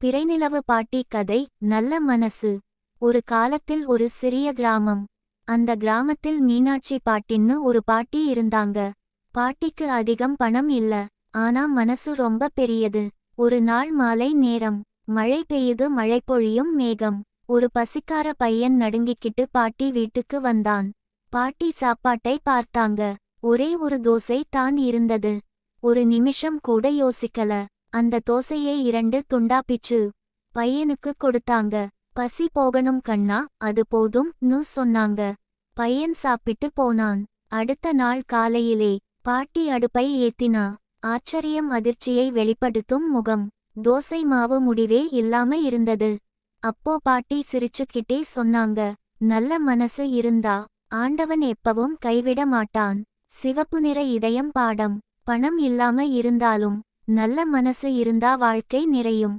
பிறைநிலவு பாட்டி கதை. நல்ல மனசு. ஒரு காலத்தில் ஒரு சிறிய கிராமம். அந்த கிராமத்தில் மீனாட்சி பாட்டின்னு ஒரு பாட்டி இருந்தாங்க. பாட்டிக்கு அதிகம் பணம் இல்ல, ஆனா மனசு ரொம்ப பெரியது. ஒரு நாள் மாலை நேரம். மழை பெய்யுது, மழை பொழியும் மேகம். ஒரு பசிக்கார பையன் நடுங்கிக்கிட்டு பாட்டி வீட்டுக்கு வந்தான். பாட்டி சாப்பாட்டை பார்த்தாங்க. ஒரே ஒரு தோசை தான் இருந்தது. ஒரு நிமிஷம் கூட யோசிக்கல. அந்த தோசையை 2 துண்டா பிச்சு பையனுக்கு கொடுத்தாங்க. பசி போகணும் கண்ணா, அது போதும்னு சொன்னாங்க. பையன் சாப்பிட்டு போனான். அடுத்த நாள் காலையிலே பாட்டி அடுப்பை ஏத்தினா. ஆச்சரியம், அதிர்ச்சியை வெளிப்படுத்தும் முகம். தோசை மாவு முடிவே இல்லாம இருந்தது. அப்போ பாட்டி சிரிச்சுக்கிட்டே சொன்னாங்க, நல்ல மனசு இருந்தா ஆண்டவன் எப்பவும் கைவிட மாட்டான். சிவப்பு நிற இதயம் பாடம். பணம் இல்லாம இருந்தாலும் நல்ல மனசு இருந்தா வாழ்க்கை நிறையும்.